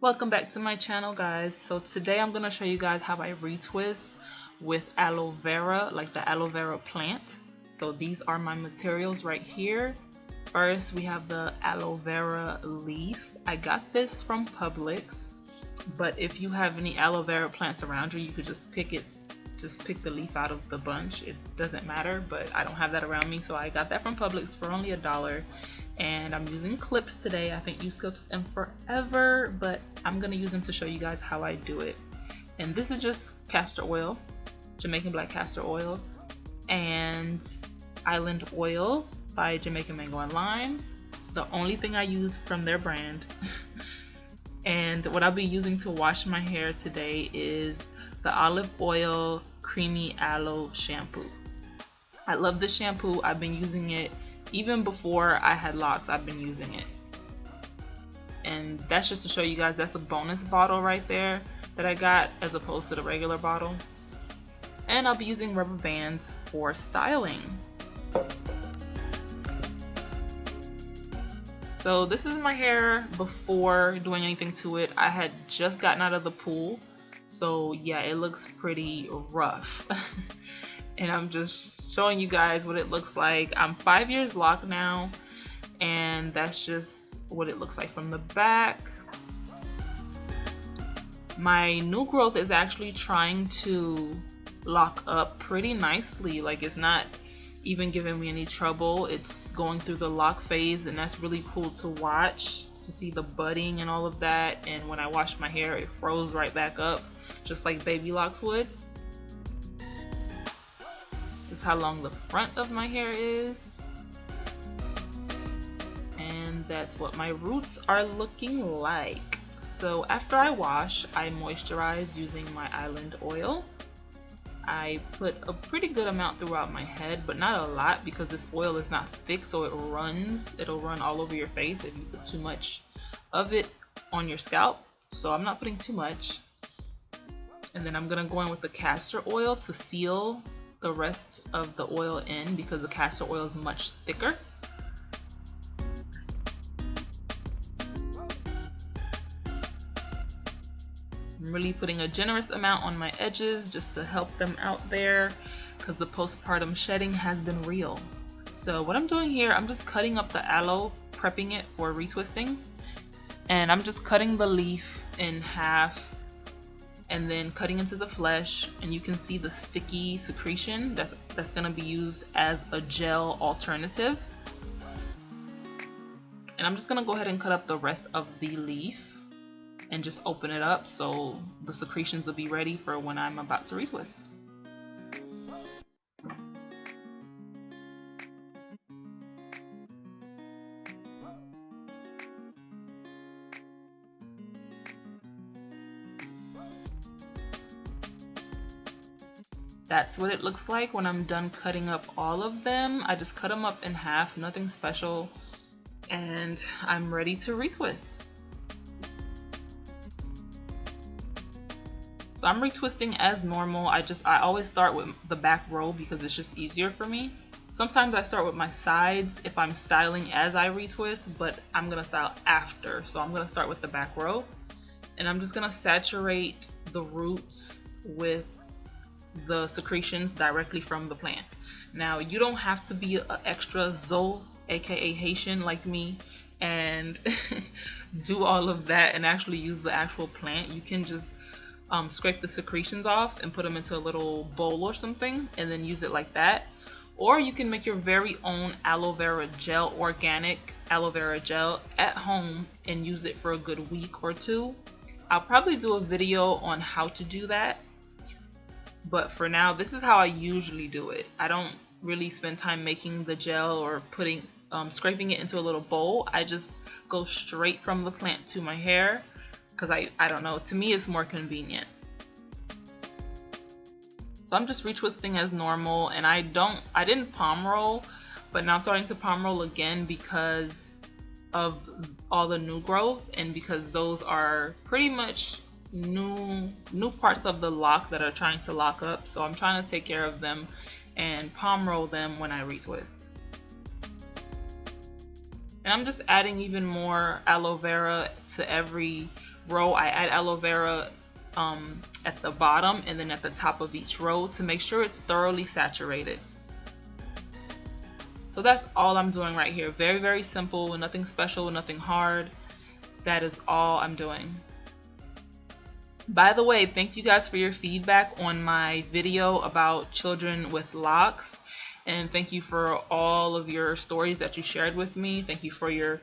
Welcome back to my channel, guys. So today I'm going to show you guys how I retwist with aloe vera, like the aloe vera plant. So these are my materials right here. First we have the aloe vera leaf. I got this from Publix, but if you have any aloe vera plants around you, you could just pick the leaf out of the bunch. It doesn't matter, but I don't have that around me, so I got that from Publix for only $1. And I'm using clips today. I haven't used clips in forever, but I'm gonna use them to show you guys how I do it. And this is just castor oil, Jamaican black castor oil, and island oil by Jamaican Mango and Lime. The only thing I use from their brand. And what I'll be using to wash my hair today is the olive oil creamy aloe shampoo. I love this shampoo. I've been using it even before I had locks. I've been using it, and that's just to show you guys that's a bonus bottle right there that I got as opposed to the regular bottle. And I'll be using rubber bands for styling. So this is my hair before doing anything to it. I had just gotten out of the pool, so yeah, it looks pretty rough. And I'm just showing you guys what it looks like. I'm 5 years locked now, and that's just what it looks like from the back. My new growth is actually trying to lock up pretty nicely. Like, it's not even giving me any trouble. It's going through the lock phase, and that's really cool to watch, to see the budding and all of that. And when I washed my hair, it froze right back up, just like baby locks would. This is how long the front of my hair is, and that's what my roots are looking like. So after I wash, I moisturize using my island oil. I put a pretty good amount throughout my head, but not a lot, because this oil is not thick, so it'll run all over your face if you put too much of it on your scalp. So I'm not putting too much. And then I'm gonna go in with the castor oil to seal the rest of the oil in, because the castor oil is much thicker. I'm really putting a generous amount on my edges just to help them out there, because the postpartum shedding has been real. So what I'm doing here, I'm just cutting up the aloe, prepping it for retwisting, and I'm just cutting the leaf in half and then cutting into the flesh, and you can see the sticky secretion that's going to be used as a gel alternative. And I'm just going to go ahead and cut up the rest of the leaf and just open it up so the secretions will be ready for when I'm about to retwist. That's what it looks like when I'm done cutting up all of them. I just cut them up in half, nothing special, and I'm ready to retwist. So I'm retwisting as normal. I always start with the back row because it's just easier for me. Sometimes I start with my sides if I'm styling as I retwist, but I'm gonna style after. So I'm gonna start with the back row, and I'm just gonna saturate the roots with the secretions directly from the plant. Now, you don't have to be an extra Zoe, aka Haitian, like me, and do all of that and actually use the actual plant. You can just scrape the secretions off and put them into a little bowl or something, and then use it like that. Or you can make your very own aloe vera gel, organic aloe vera gel, at home and use it for a good week or two. I'll probably do a video on how to do that, but for now, this is how I usually do it. I don't really spend time making the gel or scraping it into a little bowl. I just go straight from the plant to my hair, because I don't know, to me it's more convenient. So I'm just retwisting as normal, and I didn't palm roll, but now I'm starting to palm roll again because of all the new growth, and because those are pretty much new parts of the lock that are trying to lock up. So I'm trying to take care of them and palm roll them when I retwist. And I'm just adding even more aloe vera to every row I add aloe vera at the bottom and then at the top of each row to make sure it's thoroughly saturated. So that's all I'm doing right here. Very, very simple, nothing special, nothing hard. That is all I'm doing. By the way, thank you guys for your feedback on my video about children with locks. And thank you for all of your stories that you shared with me. Thank you for your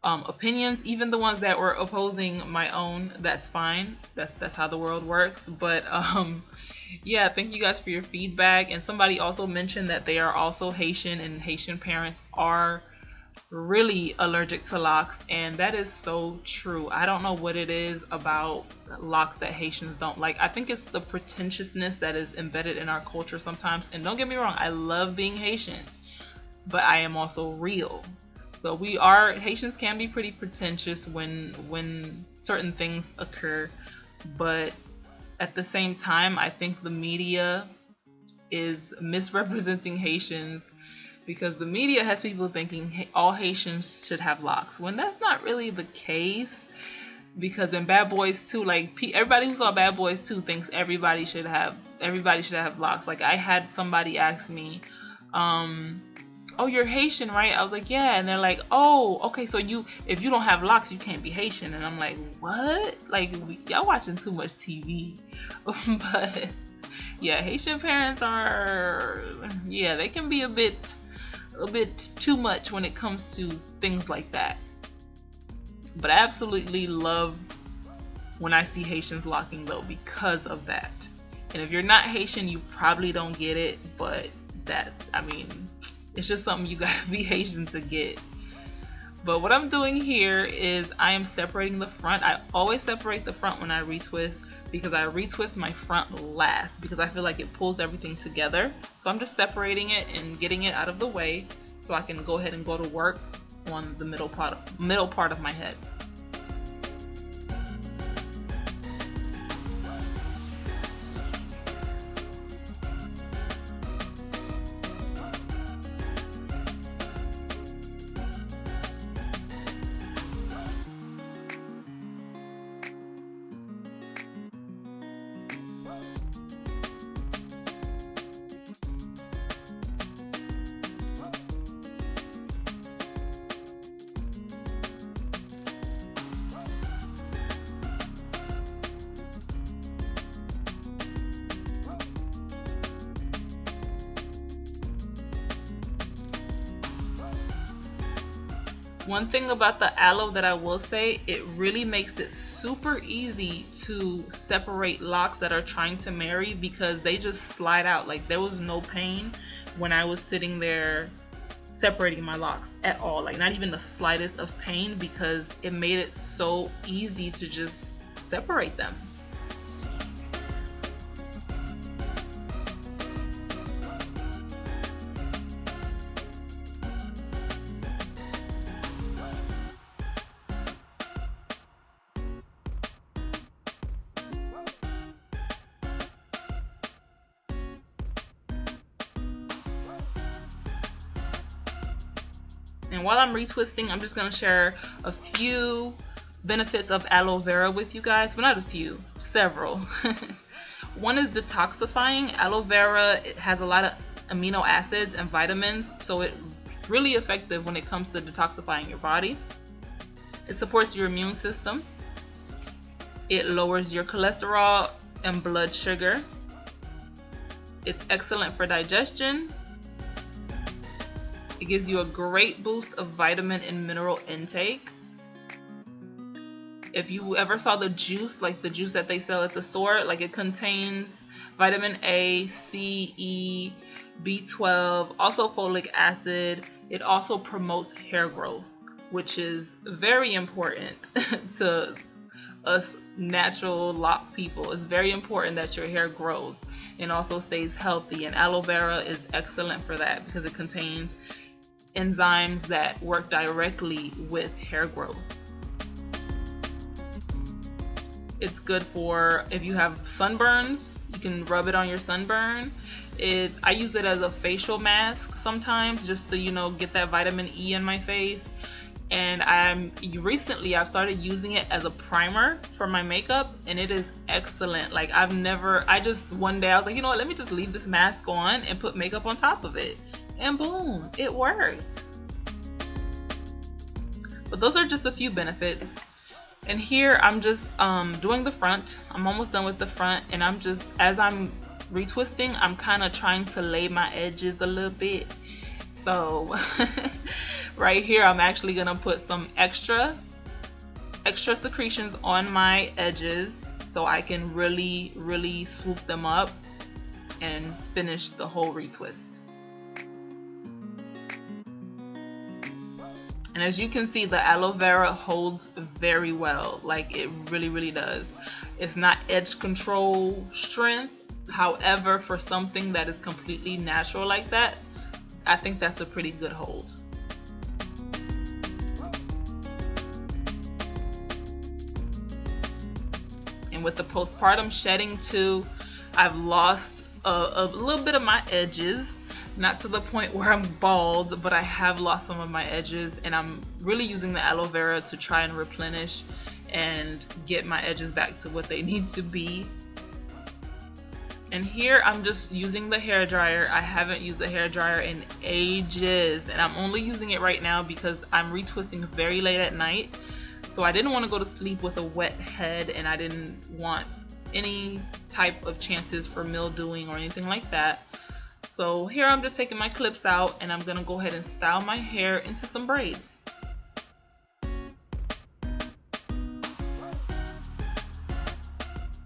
opinions, even the ones that were opposing my own. That's fine. That's how the world works. But yeah, thank you guys for your feedback. And somebody also mentioned that they are also Haitian, and Haitian parents are really allergic to locks, and that is so true. I don't know what it is about locks that Haitians don't like. I think it's the pretentiousness that is embedded in our culture sometimes. And don't get me wrong, I love being Haitian, but I am also real. So Haitians can be pretty pretentious when certain things occur, but at the same time, I think the media is misrepresenting Haitians, because the media has people thinking all Haitians should have locks, when that's not really the case. Because in Bad Boys 2, like everybody who saw Bad Boys 2 thinks everybody should have locks. Like I had somebody ask me, "Oh, you're Haitian, right?" I was like, "Yeah," and they're like, "Oh, okay, so if you don't have locks, you can't be Haitian." And I'm like, "What? Like y'all watching too much TV?" But yeah, Haitian parents they can be a bit too much when it comes to things like that. But I absolutely love when I see Haitians locking though, because of that. And if you're not Haitian, you probably don't get it, but it's just something you gotta be Haitian to get. But what I'm doing here is I am separating the front. I always separate the front when I retwist, because I retwist my front last, because I feel like it pulls everything together. So I'm just separating it and getting it out of the way so I can go ahead and go to work on the middle part of my head. One thing about the aloe that I will say, it really makes it super easy to separate locks that are trying to marry, because they just slide out. Like there was no pain when I was sitting there separating my locks at all, like not even the slightest of pain, because it made it so easy to just separate them. And while I'm retwisting, I'm just going to share a few benefits of aloe vera with you guys. Well, not a few, several. One is detoxifying. Aloe vera, it has a lot of amino acids and vitamins, so it's really effective when it comes to detoxifying your body. It supports your immune system. It lowers your cholesterol and blood sugar. It's excellent for digestion. It gives you a great boost of vitamin and mineral intake. If you ever saw the juice, like the juice that they sell at the store, like it contains vitamin A, C, E, B12, also folic acid. It also promotes hair growth, which is very important to us natural lock people. It's very important that your hair grows and also stays healthy, and aloe vera is excellent for that because it contains enzymes that work directly with hair growth. It's good for if you have sunburns, you can rub it on your sunburn. I use it as a facial mask sometimes, just to get that vitamin E in my face. and I've started using it as a primer for my makeup, and it is excellent. Like I just one day I was like, you know what, let me just leave this mask on and put makeup on top of it, and boom, it worked. But those are just a few benefits. And here I'm just doing the front. I'm almost done with the front, and I'm just, as I'm retwisting, I'm kind of trying to lay my edges a little bit. So right here I'm actually gonna put some extra secretions on my edges so I can really swoop them up and finish the whole retwist. And as you can see, the aloe vera holds very well. Like it really does. It's not edge control strength. However, for something that is completely natural like that, I think that's a pretty good hold. And with the postpartum shedding too, I've lost a little bit of my edges. Not to the point where I'm bald, but I have lost some of my edges, and I'm really using the aloe vera to try and replenish and get my edges back to what they need to be. And here I'm just using the hair dryer. I haven't used the hair dryer in ages, and I'm only using it right now because I'm retwisting very late at night. So I didn't want to go to sleep with a wet head, and I didn't want any type of chances for mildewing or anything like that. So here I'm just taking my clips out, and I'm gonna go ahead and style my hair into some braids.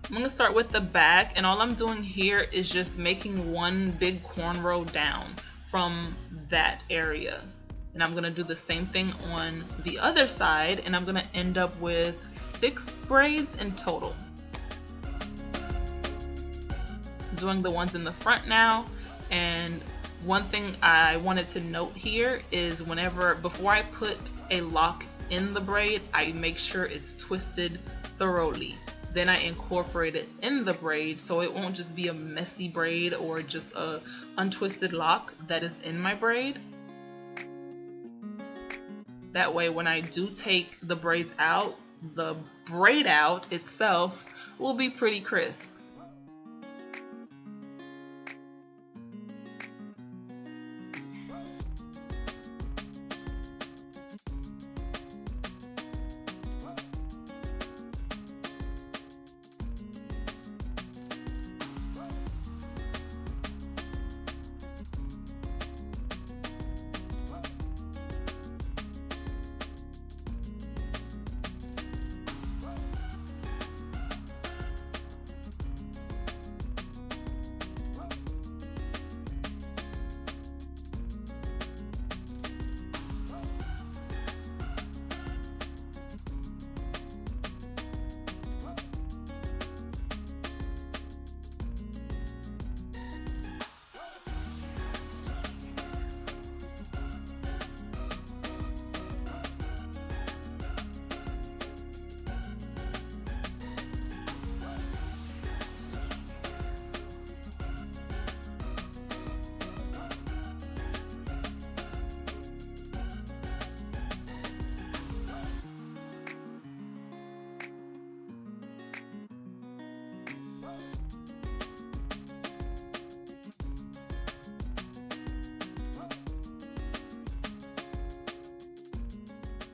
I'm gonna start with the back, and all I'm doing here is just making one big cornrow down from that area. And I'm gonna do the same thing on the other side, and I'm gonna end up with 6 braids in total. I'm doing the ones in the front now, and one thing I wanted to note here is before I put a lock in the braid, I make sure it's twisted thoroughly. Then I incorporate it in the braid so it won't just be a messy braid or just a untwisted lock that is in my braid. That way when I do take the braids out, the braid out itself will be pretty crisp.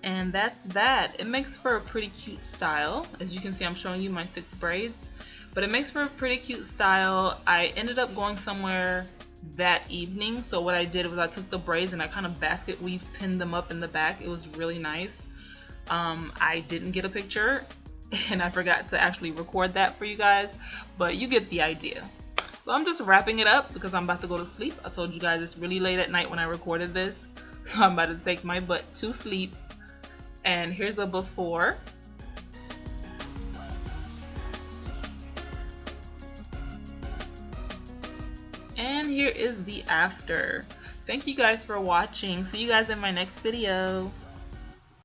And that's that. It makes for a pretty cute style. As you can see, I'm showing you my 6 braids, but it makes for a pretty cute style. I ended up going somewhere that evening, so what I did was I took the braids and I kind of basket weave pinned them up in the back. It was really nice. I didn't get a picture and I forgot to actually record that for you guys, but you get the idea. So I'm just wrapping it up because I'm about to go to sleep. I told you guys it's really late at night when I recorded this, so I'm about to take my butt to sleep. And here's a before. And here is the after. Thank you guys for watching. See you guys in my next video.